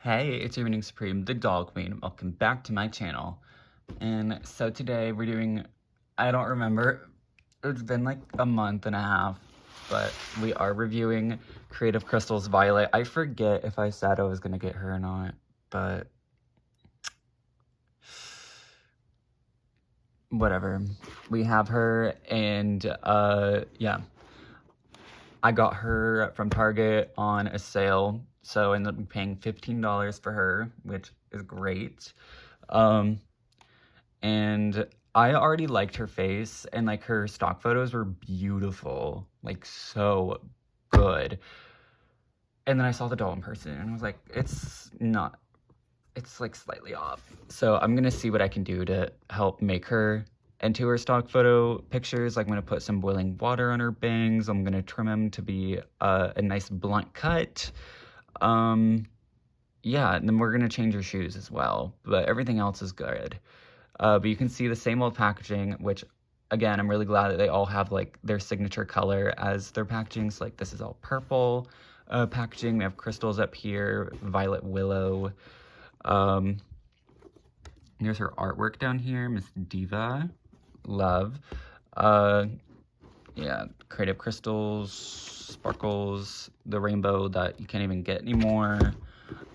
Hey, it's your Evening Supreme, the Doll Queen. Welcome back to my channel. And so today we're doing, I don't remember, it's been like a month and a half, but we are reviewing Creative Crystal's Violet. I forget if I said I was gonna get her or not, but whatever. We have her, and yeah. I got her from Target on a sale, so I ended up paying $15 for her, which is great. And I already liked her face, and like her stock photos were beautiful, like so good. And then I saw the doll in person, and I was like, it's not, it's like slightly off. So I'm gonna see what I can do to help make her into her stock photo pictures. Like I'm gonna put some boiling water on her bangs. I'm gonna trim them to be a nice blunt cut. Yeah, and then we're gonna change her shoes as well, but everything else is good. But you can see the same old packaging, which again, I'm really glad that they all have like their signature color as their packaging. So like this is all purple packaging. We have crystals up here, violet willow. Here's her artwork down here, Miss Diva. Love. Yeah, creative crystals, sparkles, the rainbow that you can't even get anymore.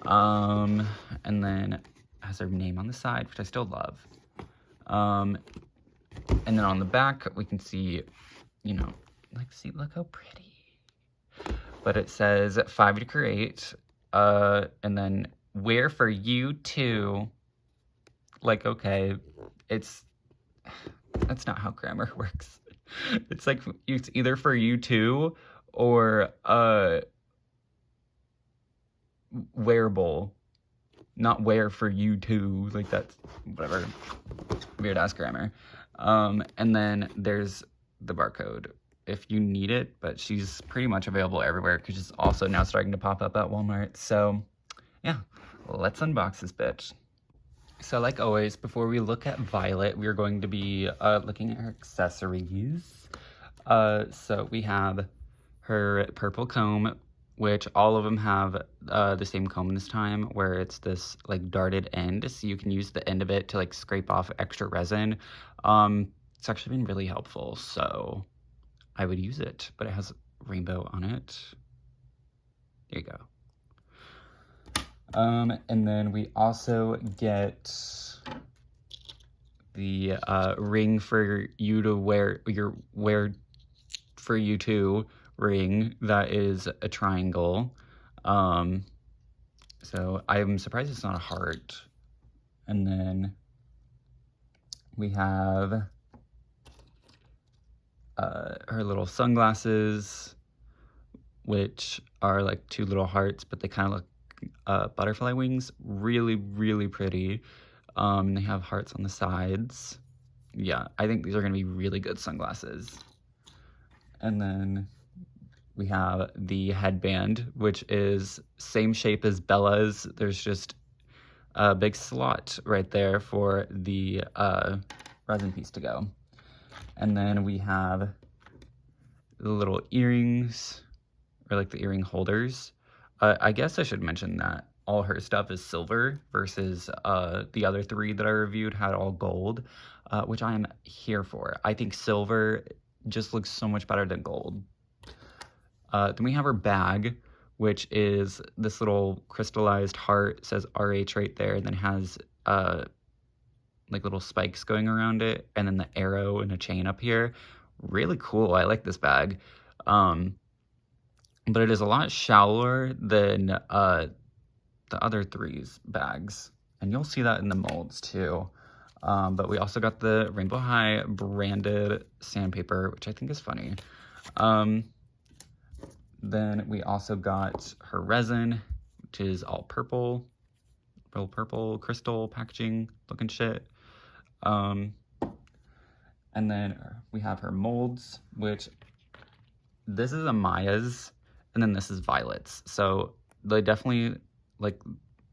And then has her name on the side, which I still love. And then on the back, we can see, you know, like, see, look how pretty. But it says 5 to create, and then wear for you too. Like, okay, that's not how grammar works. It's like, it's either for you too, or, wearable. Not wear for you too, like that's, whatever, weird ass grammar. And then there's the barcode if you need it, but she's pretty much available everywhere because she's also now starting to pop up at Walmart. So yeah, let's unbox this bitch. So like always, before we look at Violet, we're going to be looking at her accessories. So we have her purple comb, which all of them have the same comb this time, where it's this like darted end, so you can use the end of it to like scrape off extra resin. It's actually been really helpful, so I would use it, but it has rainbow on it. There you go. And then we also get the ring for you to wear, for you to ring that is a triangle. So I'm surprised it's not a heart. And then we have her little sunglasses, which are like 2 little hearts, but they kind of look butterfly wings. Really, really pretty. They have hearts on the sides. Yeah, I think these are gonna be really good sunglasses. And then we have the headband, which is same shape as Bella's. There's just a big slot right there for the resin piece to go. And then we have the little earrings, or like the earring holders. I guess I should mention that all her stuff is silver versus the other 3 that I reviewed had all gold, which I am here for. I think silver just looks so much better than gold. Then we have her bag, which is this little crystallized heart. It says RH right there, and then has like little spikes going around it, and then the arrow and a chain up here. Really cool. I like this bag. But it is a lot shallower than the other 3's bags, and you'll see that in the molds too. But we also got the Rainbow High branded sandpaper, which I think is funny. Then we also got her resin, which is all purple, real purple crystal packaging looking shit. And then we have her molds, which this is Amaya's, and then this is Violet's. So they definitely, like,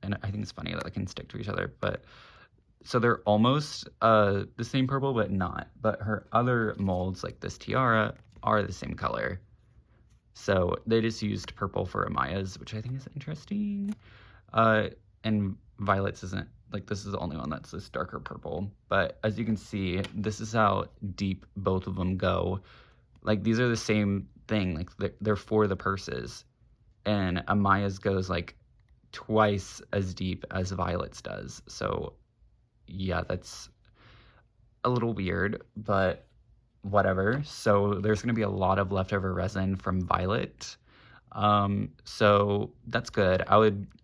and I think it's funny that they can stick to each other, but so they're almost the same purple, but not. But her other molds, like this tiara, are the same color. So they just used purple for Amaya's, which I think is interesting. and Violet's isn't, like, this is the only one that's this darker purple. But as you can see, this is how deep both of them go. Like, these are the same thing. Like, they're for the purses. And Amaya's goes, like, twice as deep as Violet's does. So, yeah, that's a little weird, but whatever. So there's going to be a lot of leftover resin from Violet. So that's good.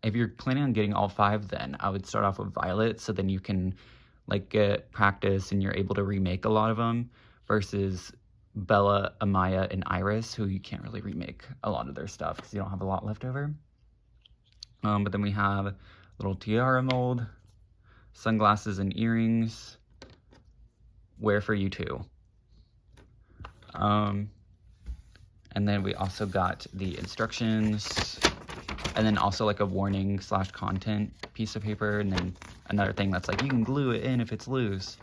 If you're planning on getting all 5, then I would start off with Violet, so then you can like get practice and you're able to remake a lot of them, versus Bella, Amaya, and Iris, who you can't really remake a lot of their stuff because you don't have a lot left over. But then we have little tiara mold, sunglasses and earrings, wear for you too. And then we also got the instructions, and then also like a warning / content piece of paper, and then another thing that's like, you can glue it in if it's loose.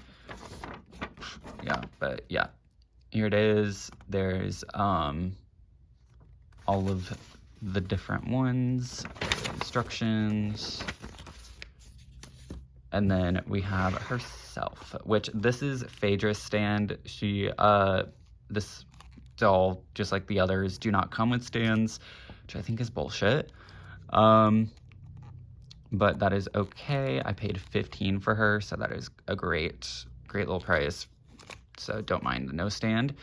Yeah, but yeah, here it is. There's all of the different ones, instructions, and then we have herself, which this is Phaedra's stand. This doll, just like the others, do not come with stands, which I think is bullshit. But that is okay. I paid $15 for her, so that is a great little price. So don't mind the no stand.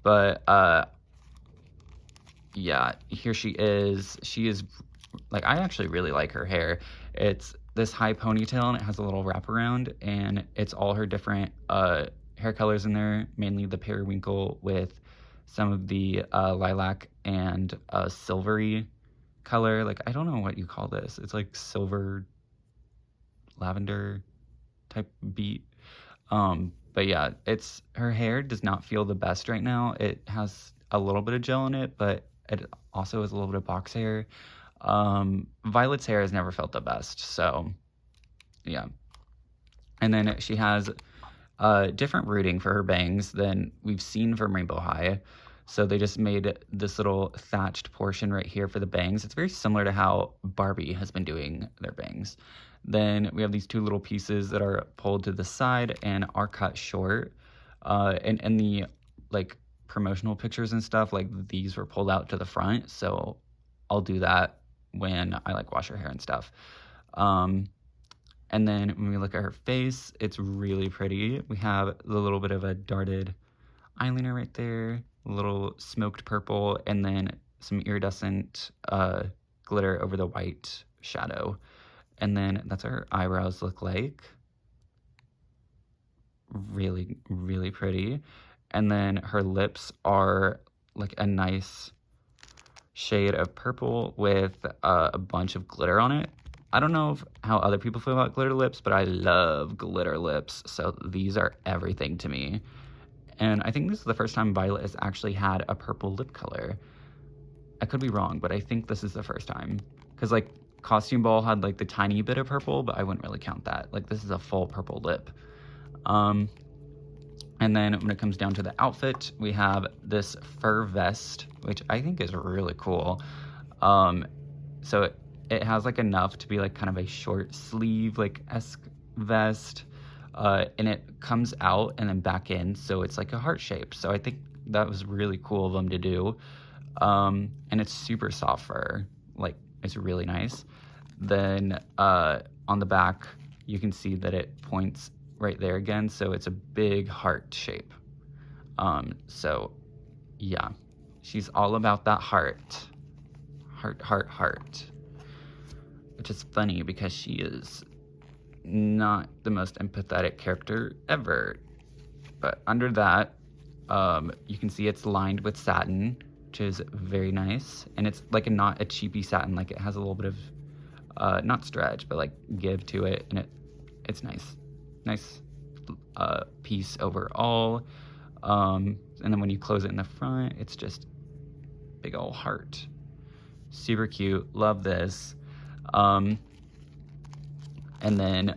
But yeah, here she is. She is, like, I actually really like her hair. It's this high ponytail, and it has a little wraparound, and it's all her different hair colors in there, mainly the periwinkle with some of the lilac and silvery color. Like, I don't know what you call this. It's like silver lavender type beat. But yeah, her hair does not feel the best right now. It has a little bit of gel in it, but it also has a little bit of box hair. Violet's hair has never felt the best, so yeah. And then she has different rooting for her bangs than we've seen from Rainbow High. So they just made this little thatched portion right here for the bangs. It's very similar to how Barbie has been doing their bangs. Then we have these 2 little pieces that are pulled to the side and are cut short. And in the like promotional pictures and stuff, like, these were pulled out to the front. So I'll do that when I like wash her hair and stuff. And then when we look at her face, it's really pretty. We have the little bit of a darted eyeliner right there, a little smoked purple, and then some iridescent glitter over the white shadow. And then that's what her eyebrows look like. Really, really pretty. And then her lips are like a nice shade of purple with a bunch of glitter on it. I don't know how other people feel about glitter lips, but I love glitter lips, so these are everything to me. And I think this is the first time Violet has actually had a purple lip color. I could be wrong, but I think this is the first time. Because, like, Costume Ball had, like, the tiny bit of purple, but I wouldn't really count that. Like, this is a full purple lip. And then when it comes down to the outfit, we have this fur vest, which I think is really cool. So it has, like, enough to be, like, kind of a short sleeve, like, esque vest. And it comes out and then back in, so it's like a heart shape. So I think that was really cool of them to do. And it's super soft fur. Like, it's really nice. Then on the back, you can see that it points right there again, so it's a big heart shape. So yeah, she's all about that heart, which is funny because she is not the most empathetic character ever. But under that, you can see it's lined with satin, which is very nice, and it's like not a cheapy satin. Like, it has a little bit of not stretch, but like give to it, and it's nice piece overall. And then when you close it in the front, it's just big old heart. Super cute. Love this. And then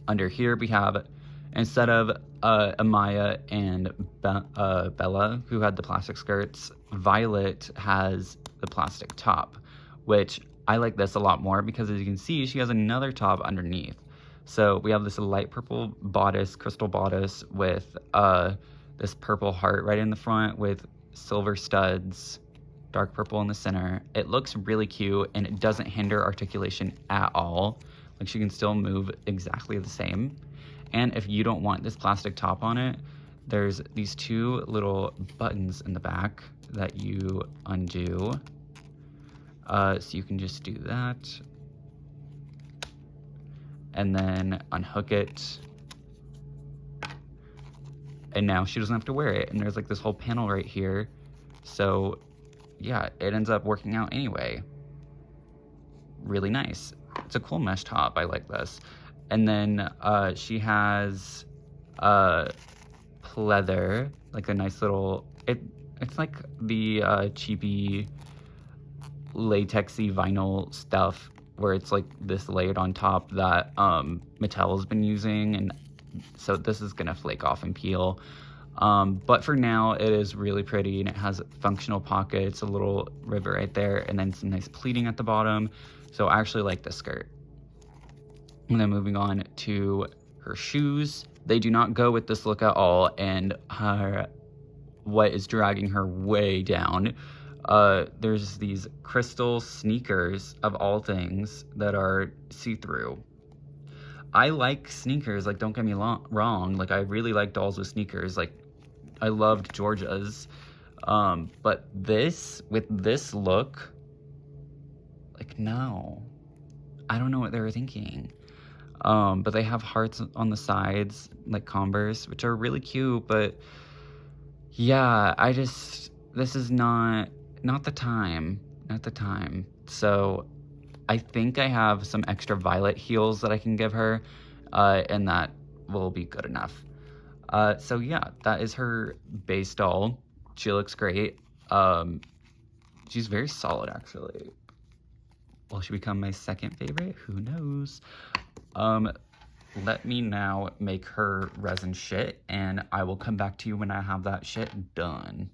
under here we have, instead of Amaya and Bella, who had the plastic skirts, Violet has the plastic top, which I like this a lot more because, as you can see, she has another top underneath. So we have this light purple bodice, crystal bodice with this purple heart right in the front with silver studs, dark purple in the center. It looks really cute and it doesn't hinder articulation at all. Like, she can still move exactly the same. And if you don't want this plastic top on it, there's these two little buttons in the back that you undo. So you can just do that. And then unhook it. And now she doesn't have to wear it. And there's like this whole panel right here. So yeah, it ends up working out anyway. Really nice. It's a cool mesh top. I like this. And then she has pleather, like a nice little, it's like the cheapy latexy vinyl stuff where it's like this layered on top that Mattel's been using, and so this is gonna flake off and peel. But for now, it is really pretty, and it has functional pockets, a little rivet right there, and then some nice pleating at the bottom. So I actually like this skirt. And then moving on to her shoes. They do not go with this look at all, and what is dragging her way down. There's these crystal sneakers, of all things, that are see-through. I like sneakers, like, don't get me wrong, like, I really like dolls with sneakers, like, I loved Georgia's, but this, with this look, like, no. I don't know what they were thinking. But they have hearts on the sides, like Converse, which are really cute, but yeah, this is not the time, So I think I have some extra violet heels that I can give her, and that will be good enough. So yeah, that is her base doll. She looks great. She's very solid, actually. Will she become my second favorite? Who knows? Let me now make her resin shit, and I will come back to you when I have that shit done.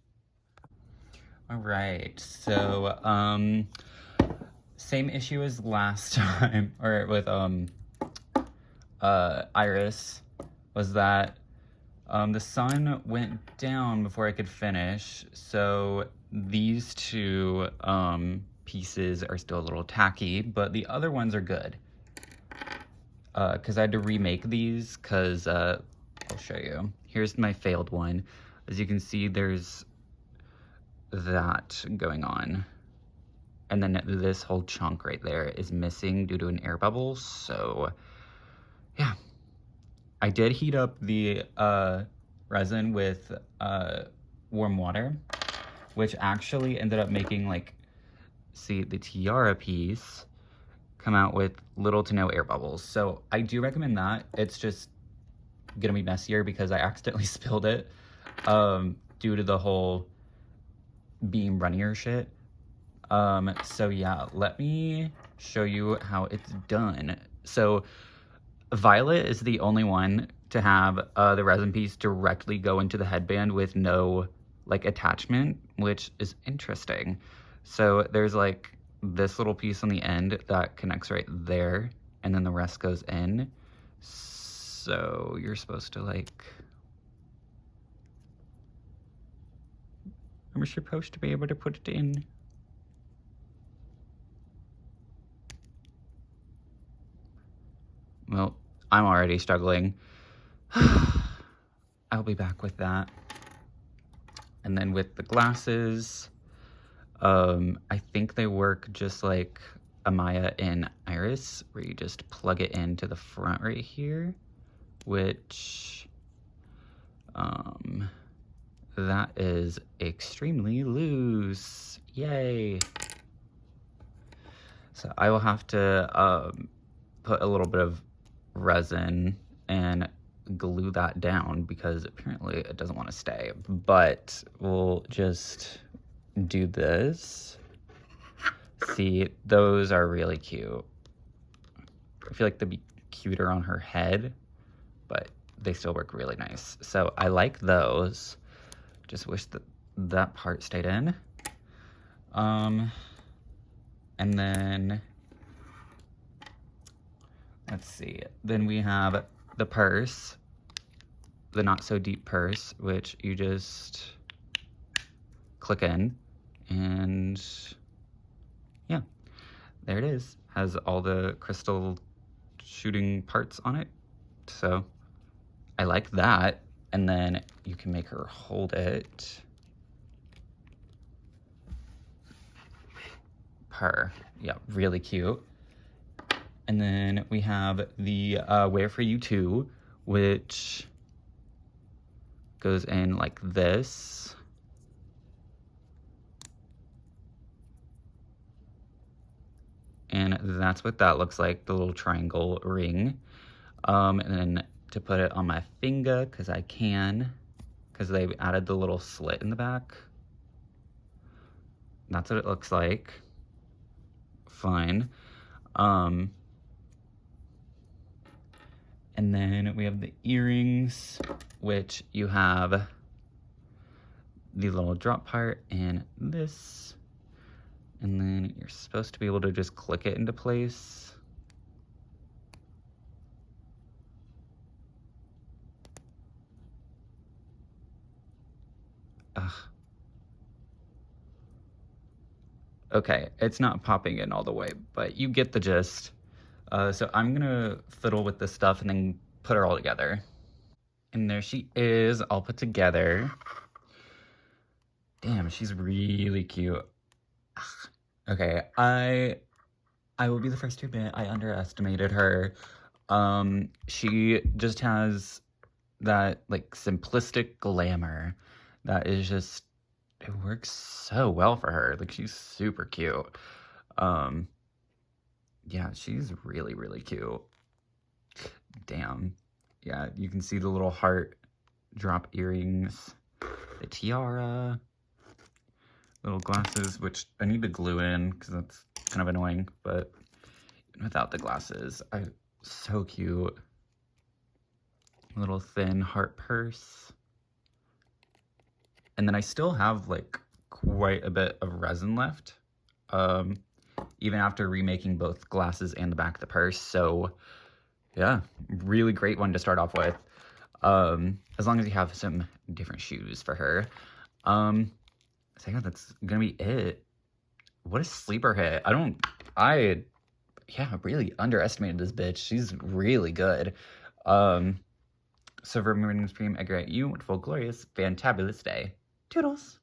Alright, so, same issue as last time, or with, Iris, was that, the sun went down before I could finish, so these two, pieces are still a little tacky, but the other ones are good. Because I had to remake these, because, I'll show you. Here's my failed one. As you can see, there's that going on. And then this whole chunk right there is missing due to an air bubble, so, yeah. I did heat up the resin with warm water, which actually ended up making, like, see, the tiara piece come out with little to no air bubbles. So I do recommend that. It's just gonna be messier because I accidentally spilled it due to the whole being runnier shit. So yeah, let me show you how it's done. So Violet is the only one to have the resin piece directly go into the headband with no like attachment, which is interesting. So there's like this little piece on the end that connects right there, and then the rest goes in. So you're supposed to like, I'm supposed to be able to put it in. Well, I'm already struggling. I'll be back with that. And then with the glasses, I think they work just like Amaya and Iris, where you just plug it into the front right here, which, that is extremely loose. Yay. So I will have to, put a little bit of resin and glue that down because apparently it doesn't want to stay, but we'll just do this. See, those are really cute. I feel like they'd be cuter on her head, but they still work really nice. So I like those. Just wish that that part stayed in. And And then, let's see, then we have the purse, the not so deep purse, which you just click in, and yeah, there it is. Has all the crystal shooting parts on it. So I like that. And then you can make her hold it. Yeah, really cute. And then we have the Wear For You Too, which goes in like this. And that's what that looks like, the little triangle ring. And then to put it on my finger, because I can, because they added the little slit in the back. That's what it looks like. Fine. And then we have the earrings, which you have the little drop part and this. And then you're supposed to be able to just click it into place. Ugh. Okay, it's not popping in all the way, but you get the gist. So I'm gonna fiddle with this stuff and then put her all together. And there she is, all put together. Damn, she's really cute. Okay, I will be the first to admit I underestimated her. She just has that like simplistic glamour that is just, it works so well for her. Like, she's super cute. Yeah, she's really, really cute. Damn. Yeah, you can see the little heart drop earrings, the tiara, little glasses, which I need to glue in because that's kind of annoying, but without the glasses, so cute. Little thin heart purse. And then I still have like quite a bit of resin left, even after remaking both glasses and the back of the purse. So yeah, really great one to start off with. As long as you have some different shoes for her. So yeah, that's gonna be it. What a sleeper hit. Yeah, really underestimated this bitch. She's really good. So for Morning Stream, I grant you a wonderful, glorious, fantabulous day. Toodles!